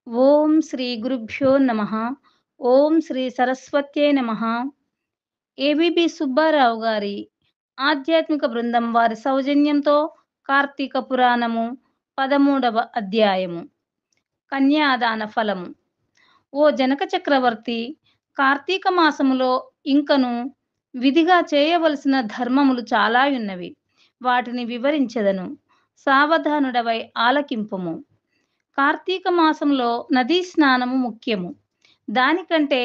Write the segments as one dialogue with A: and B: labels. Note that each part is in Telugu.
A: ఓం శ్రీ గురుభ్యో నమః. ఓం శ్రీ సరస్వత్యై నమః. ఏబీబీ సుబ్బారావు గారి ఆధ్యాత్మిక బృందం వారి సౌజన్యంతో కార్తీక పురాణము 13వ అధ్యాయము కన్యాదాన ఫలము. ఓ జనక చక్రవర్తి, కార్తీక మాసములో ఇంకను విధిగా చేయవలసిన ధర్మములు చాలా యున్నవి. వాటిని వివరించెదను. సావధానుడవై ఆలకింపుము. కార్తీక మాసంలో నదీ స్నానము ముఖ్యము. దానికంటే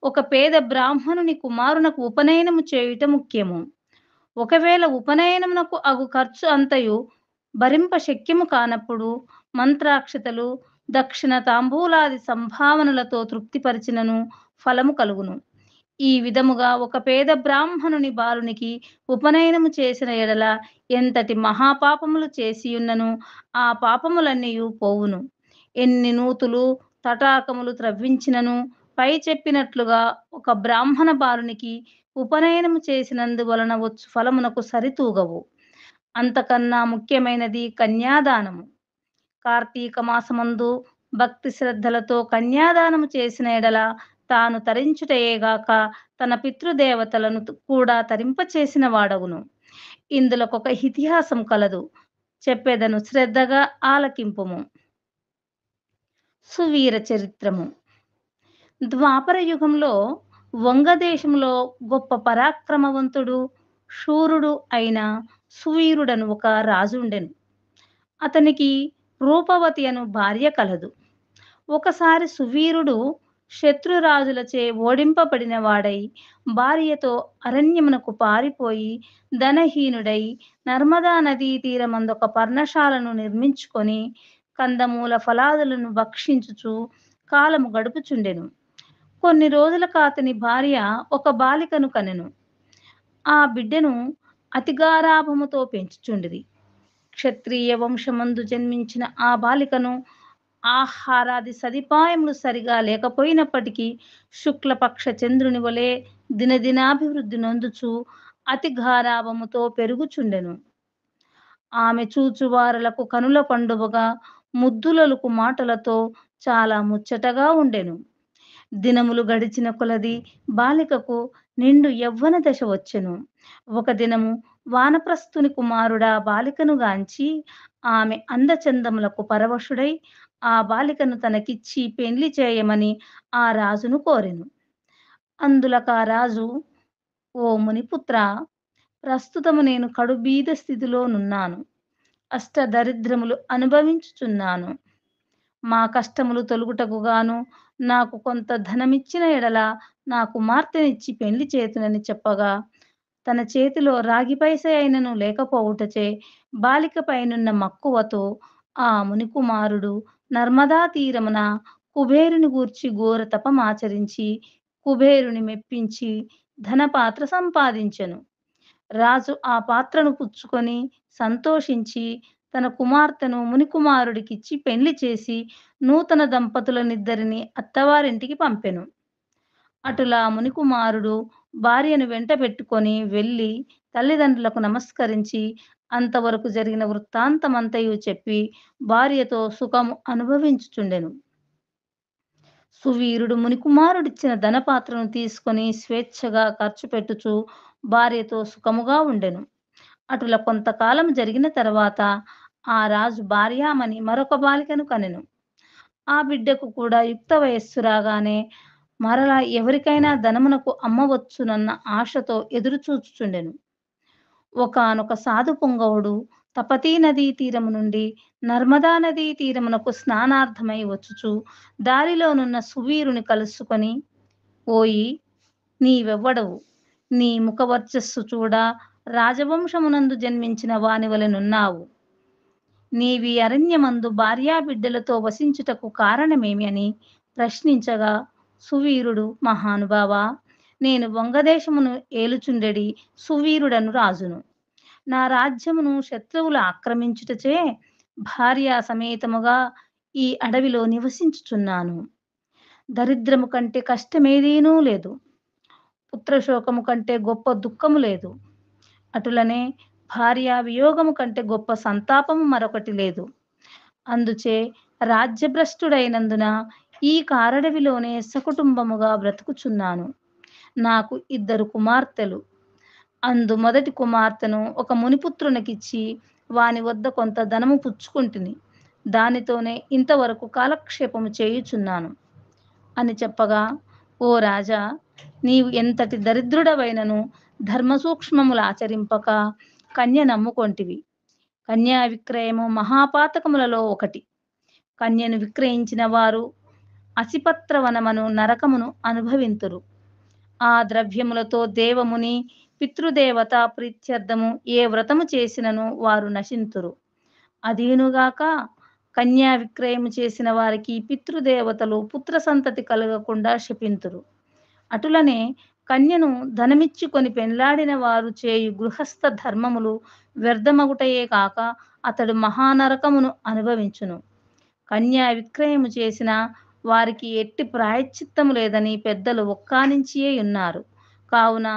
A: ఒక పేద బ్రాహ్మణుని కుమారునకు ఉపనయనము చేయుట ముఖ్యము. ఒకవేళ ఉపనయనమునకు అగు ఖర్చు అంతయు భరింప శక్యము కానప్పుడు మంత్రాక్షతలు, దక్షిణ తాంబూలాది సంభావనలతో తృప్తిపరిచినను ఫలము కలుగును. ఈ విధముగా ఒక పేద బ్రాహ్మణుని బాలునికి ఉపనయనము చేసిన ఎడల ఎంతటి మహాపాపములు చేసియున్నను ఆ పాపములన్నీయు పోవును. ఎన్ని నూతులు తటాకములు త్రవ్వించినను పై చెప్పినట్లుగా ఒక బ్రాహ్మణ బాలునికి ఉపనయనము చేసినందువలన వచ్చు ఫలమునకు సరితూగవు. అంతకన్నా ముఖ్యమైనది కన్యాదానము. కార్తీక మాసమందు భక్తి శ్రద్ధలతో కన్యాదానము చేసిన ఎడల తాను తరించుటయేగాక తన పితృదేవతలను కూడా తరింపచేసిన వాడగును. ఇందులకొక ఇతిహాసం కలదు, చెప్పెదను, శ్రద్ధగా ఆలకింపుము. సువీర చరిత్రము. ద్వాపర యుగంలో వంగదేశంలో గొప్ప పరాక్రమవంతుడు, శూరుడు అయిన సువీరుడను ఒక రాజు ఉండెను. అతనికి రూపవతి అను భార్య కలదు. ఒకసారి సువీరుడు శత్రురాజులచే ఓడింపబడిన వాడై భార్యతో అరణ్యమునకు పారిపోయి ధనహీనుడై నర్మదా నదీ తీరమందొక పర్ణశాలను నిర్మించుకొని కందమూల ఫలాదులను భక్షించుచు కాలము గడుపుచుండెను. కొన్ని రోజులకు అతని భార్య ఒక బాలికను కనెను. ఆ బిడ్డను అతి గారాభముతో పెంచుచుండిరి. క్షత్రియ వంశమందు జన్మించిన ఆ బాలికను ఆహారాది సదుపాయములు సరిగా లేకపోయినప్పటికీ శుక్లపక్ష చంద్రుని వలె దినదినాభివృద్ధి నొందుచు అతి గారాభముతో పెరుగుచుండెను. ఆమె చూచువారలకు కనుల పండువగా ముద్దులలకు మాటలతో చాలా ముచ్చటగా ఉండెను. దినములు గడిచిన కొలది బాలికకు నిండు యవ్వన దశ వచ్చెను. ఒక దినము వానప్రస్థుని కుమారుడా బాలికను గాంచి ఆమె అందచందములకు పరవశుడై ఆ బాలికను తనకిచ్చి పెండ్లి చేయమని ఆ రాజును కోరెను. అందులకా రాజు, ఓ మునిపుత్ర, ప్రస్తుతము నేను కడుబీద స్థితిలో నున్నాను. అష్టదరిద్రములు అనుభవించుచున్నాను. మా కష్టములు తొలుగుటకు గాను నాకు కొంత ధనమిచ్చిన ఎడల నా కుమార్తెనిచ్చి పెండ్లి చేతునని చెప్పగా తన చేతిలో రాగి పైస అయినను లేకపోవుటచే బాలిక పైనున్న మక్కువతో ఆ మునికుమారుడు నర్మదా తీరమున కుబేరుని గూర్చి ఘోర తపమాచరించి కుబేరుని మెప్పించి ధనపాత్ర సంపాదించెను. రాజు ఆ పాత్రను పుచ్చుకొని సంతోషించి తన కుమార్తెను మునికుమారుడికిచ్చి పెండ్లి చేసి నూతన దంపతులనిద్దరిని అత్తవారింటికి పంపెను. అటులా మునికుమారుడు భార్యను వెంట పెట్టుకొని వెళ్ళి తల్లిదండ్రులకు నమస్కరించి అంతవరకు జరిగిన వృత్తాంతమంతయు చెప్పి భార్యతో సుఖము అనుభవించుచుండెను. సువీరుడు మునికుమారుడిచ్చిన ధనపాత్రను తీసుకొని స్వేచ్ఛగా ఖర్చు పెట్టుచు భార్యతో సుఖముగా ఉండెను. అటుల కొంతకాలం జరిగిన తర్వాత ఆ రాజు భార్యామణి మరొక బాలికను కనెను. ఆ బిడ్డకు కూడా యుక్త వయస్సు రాగానే మరలా ఎవరికైనా ధనమునకు అమ్మవచ్చునన్న ఆశతో ఎదురుచూచుచుండెను. ఒకానొక సాధు పుంగవుడు తపతీ నదీ తీరము నుండి నర్మదా నదీ తీరమునకు స్నానార్థమై వచ్చుచు దారిలోనున్న సువీరుని కలుసుకొని, ఓయి, నీవెవ్వడవు? నీ ముఖవర్చస్సు చూడ రాజవంశమునందు జన్మించిన వానివలెనున్నావు. నీవి అరణ్యమందు భార్యాబిడ్డలతో వసించుటకు కారణమేమి అని ప్రశ్నించగా సువీరుడు, మహానుభావా, నేను వంగదేశమును ఏలుచుండెడి సువీరుడను రాజును. నా రాజ్యమును శత్రువులు ఆక్రమించుటచే భార్యా సమేతముగా ఈ అడవిలో నివసించుచున్నాను. దరిద్రము కంటే కష్టమేదీనూ లేదు. పుత్రశోకము కంటే గొప్ప దుఃఖము లేదు. అటులనే భార్యా వియోగము కంటే గొప్ప సంతాపము మరొకటి లేదు. అందుచే రాజ్యభ్రష్టుడైనందున ఈ కారడవిలోనే సకుటుంబముగా బ్రతుకుచున్నాను. నాకు 2 కుమార్తెలు. అందు మొదటి కుమార్తెను ఒక మునిపుత్రునికిచ్చి వాని వద్ద కొంత ధనము పుచ్చుకుంటిని. దానితోనే ఇంతవరకు కాలక్షేపము చేయుచున్నాను అని చెప్పగా, ఓ రాజా! నీవు ఎంతటి దరిద్రుడవైనను ధర్మ సూక్ష్మములాచరింపక కన్య నమ్ముకొంటివి. కన్యా విక్రయము మహాపాతకములలో ఒకటి. కన్యను విక్రయించిన వారు అసిపత్రవనమను నరకమును అనుభవింతురు. ఆ ద్రవ్యములతో దేవముని, పితృదేవత ప్రీత్యర్థము ఏ వ్రతము చేసినను వారు నశింతురు. అదీనుగాక కన్యా విక్రయము చేసిన వారికి పితృదేవతలు పుత్ర సంతతి కలగకుండా శపింతురు. అటులనే కన్యను ధనమిచ్చుకొని పెండ్లాడిన వారు చేయు గృహస్థ ధర్మములు వ్యర్థమగుటయే కాక అతడు మహానరకమును అనుభవించును. కన్యా విక్రయము చేసిన వారికి ఎట్టి ప్రాయశ్చిత్తము లేదని పెద్దలు ఒక్కానించియే యున్నారు. కావున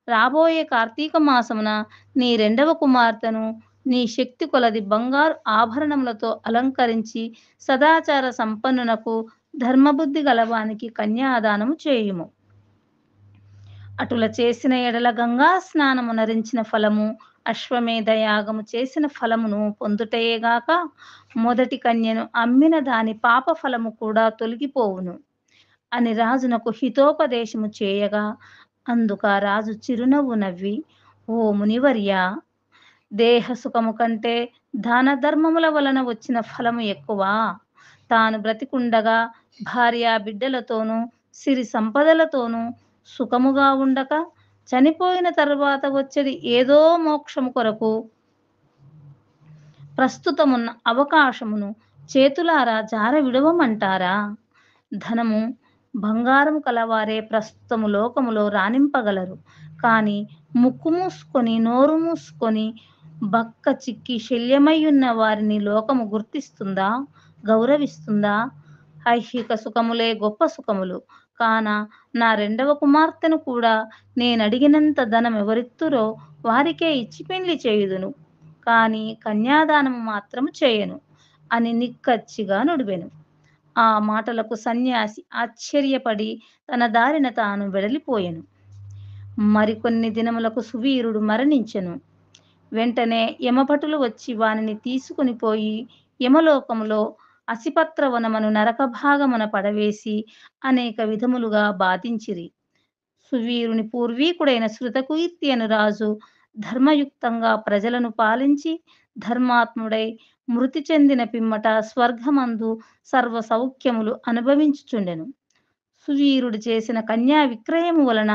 A: రాబోయే కార్తీక మాసమున నీ రెండవ కుమార్తెను నీ శక్తి కొలది బంగారు ఆభరణములతో అలంకరించి సదాచార సంపన్నునకు ధర్మబుద్ధి గలవానికి కన్యాదానము చేయుము. అటుల చేసిన ఎడల గంగా స్నానము నరించిన ఫలము, అశ్వమేధ యాగము చేసిన ఫలమును పొందుటయేగాక మొదటి కన్యను అమ్మిన దాని పాప ఫలము కూడా తొలగిపోవును అని రాజునకు హితోపదేశము చేయగా, అందుక రాజు చిరునవ్వు నవ్వి, ఓ మునివర్యా! దేహ సుఖము కంటే దాన ధర్మముల వలన వచ్చిన ఫలము ఎక్కువ. తాను బ్రతికుండగా భార్య బిడ్డలతోనూ సిరి సంపదలతోనూ సుఖముగా ఉండక చనిపోయిన తరువాత వచ్చేది ఏదో మోక్షము కొరకు ప్రస్తుతమున్న అవకాశమును చేతులారా జార విడవమంటారా? ధనము, బంగారము కలవారే ప్రస్తుతము లోకములో రాణింపగలరు. కానీ ముక్కు మూసుకొని, నోరు మూసుకొని బక్క చిక్కి శల్యమయ్యున్న వారిని లోకము గుర్తిస్తుందా? గౌరవిస్తుందా? ఐహిక సుఖములే గొప్ప సుఖములు. కాన నా రెండవ కుమార్తెను కూడా నేనడిగినంత ధనం ఎవరిత్తురో వారికే ఇచ్చి పెండ్లి చేయుదును. కానీ కన్యాదానము మాత్రము చేయను అని నిక్కచ్చిగా నుడివెను. ఆ మాటలకు సన్యాసి ఆశ్చర్యపడి తన దారిన తాను వెడలిపోయెను. మరికొన్ని దినములకు సువీరుడు మరణించెను. వెంటనే యమభటులు వచ్చి వానిని తీసుకుని పోయి యమలోకములో అసిపత్రవనమను నరక భాగమున పడవేసి అనేక విధములుగా బాధించిరి. సువీరుని పూర్వీకుడైన శృతకీర్తి అను రాజు ధర్మయుక్తంగా ప్రజలను పాలించి ధర్మాత్ముడై మృతి చెందిన పిమ్మట స్వర్గమందు సర్వ సౌఖ్యములు అనుభవించుచుండెను. సువీరుడు చేసిన కన్యా విక్రయము వలన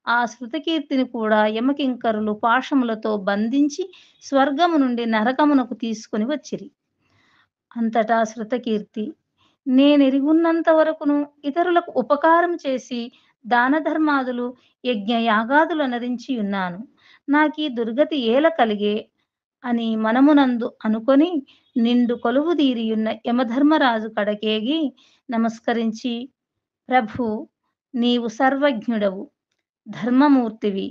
A: ఆ శృతకీర్తిని కూడా యమకింకరులు పాశములతో బంధించి స్వర్గము నుండి నరకమునకు తీసుకుని వచ్చిరి. అంతటా శృతకీర్తి, నేనెరుగున్నంత వరకును ఇతరులకు ఉపకారం చేసి దాన ధర్మాదులు యజ్ఞ యాగాదులు నరించి ఉన్నాను. నాకీ దుర్గతి ఏల కలిగే అని మనమునందు అనుకొని నిండు కొలువు తీరియున్న యమధర్మరాజు కడకేగి నమస్కరించి, ప్రభు, నీవు సర్వజ్ఞుడవు, ధర్మమూర్తివి,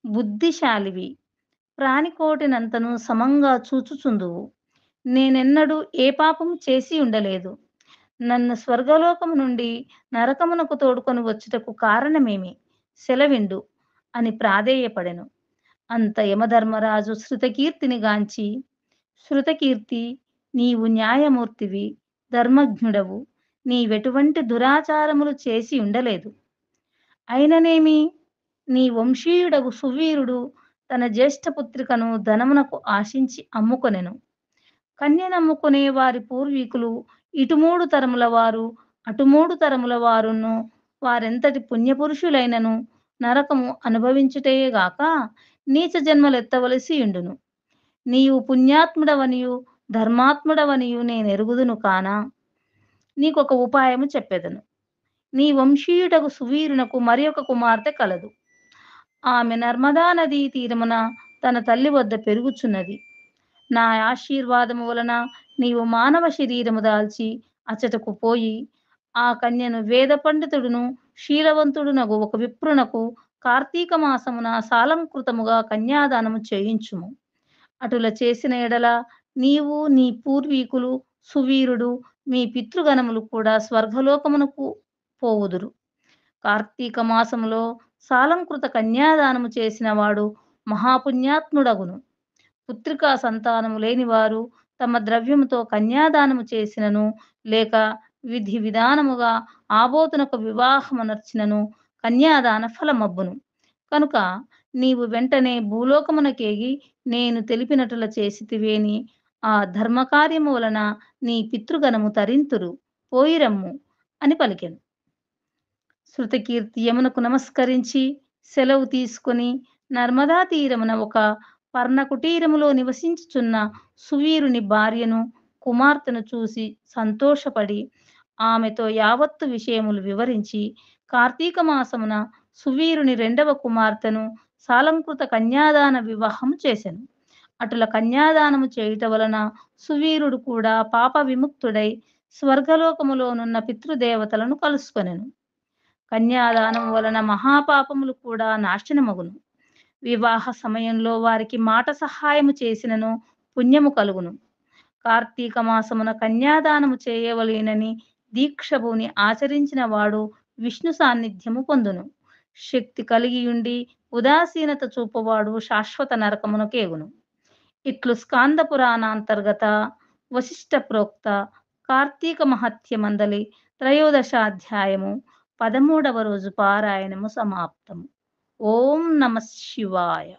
A: బుద్ధిశాలివి, ప్రాణికోటినంతను సమంగా చూచుచుందువు. నేనెన్నడూ ఏ పాపము చేసి ఉండలేదు. నన్ను స్వర్గలోకము నుండి నరకమునకు తోడుకొని వచ్చుటకు కారణమేమి? సెలవిండు అని ప్రాధేయపడెను. అంత యమధర్మరాజు శృతకీర్తిని గాంచి, శృతకీర్తి, నీవు న్యాయమూర్తివి, ధర్మజ్ఞుడవు, నీవెటువంటి దురాచారములు చేసి ఉండలేదు. అయిననేమి, నీ వంశీయుడగు సువీరుడు తన జ్యేష్ఠపుత్రికను ధనమునకు ఆశించి అమ్ముకొనెను. కన్యనమ్ముకునే వారి పూర్వీకులు ఇటు 3 తరముల వారు, అటు 3 తరముల వారును వారెంతటి పుణ్యపురుషులైనను నరకము అనుభవించుటయేగాక నీచ జన్మలెత్తవలసి యుండును. నీవు పుణ్యాత్ముడవనియు ధర్మాత్ముడవనియు నేనెరుగుదును కానా? నీకొక ఉపాయము చెప్పెదను. నీ వంశీయుడగు సువీరునకు మరి ఒక కుమార్తె కలదు. ఆమె నర్మదా నదీ తీరమున తన తల్లి వద్ద పెరుగుచున్నది. నా ఆశీర్వాదము వలన నీవు మానవ శరీరము దాల్చి అచ్చటకు పోయి ఆ కన్యను వేద పండితుడును శీలవంతుడునగు ఒక విప్రునకు కార్తీక మాసమున సాలంకృతముగా కన్యాదానము చేయించుము. అటుల చేసిన ఎడల నీవు నీ పూర్వీకులు సువీరుడు మీ పితృగణములు కూడా స్వర్గలోకమునకు పోవుదురు. కార్తీక మాసములో సాలంకృత కన్యాదానము చేసినవాడు మహాపుణ్యాత్ముడగును. పుత్రికా సంతానము లేనివారు తమ ద్రవ్యముతో కన్యాదానము చేసినను, లేక విధి విధానముగా ఆబోతునకు వివాహమునర్చినను కన్యాదాన ఫలమబ్బును. కనుక నీవు వెంటనే భూలోకమునకేగి నేను తెలిపినట్ల చేసితివేని ఆ ధర్మకార్యము వలన నీ పితృగణము తరింతురు. పోయిరమ్ము అని పలికెను. శృతకీర్తి యమునకు నమస్కరించి సెలవు తీసుకొని నర్మదా తీరమున ఒక పర్ణకుటీరములో నివసించుచున్న సువీరుని భార్యను, కుమార్తెను చూసి సంతోషపడి ఆమెతో యావత్తు విషయములు వివరించి కార్తీక మాసమున సువీరుని రెండవ కుమార్తెను సాలంకృత కన్యాదాన వివాహము చేసెను. అటుల కన్యాదానము చేయుట వలన సువీరుడు కూడా పాప విముక్తుడై స్వర్గలోకములోనున్న పితృదేవతలను కలుసుకొనెను. కన్యాదానం వలన మహాపాపములు కూడా నాశనమగును. వివాహ సమయంలో వారికి మాట సహాయము చేసినను పుణ్యము కలుగును. కార్తీక మాసమున కన్యాదానము చేయవలెనని దీక్షభూని ఆచరించిన వాడు విష్ణు సాన్నిధ్యము పొందును. శక్తి కలిగియుండి ఉదాసీనత చూపవాడు శాశ్వత నరకమునకేగును. ఇట్లు స్కాంద పురాణాంతర్గత వశిష్ట ప్రోక్త కార్తీక మహత్యమందలి త్రయోదశాధ్యాయము 13వ రోజు పారాయణము సమాప్తము. ఓం నమ శివాయ.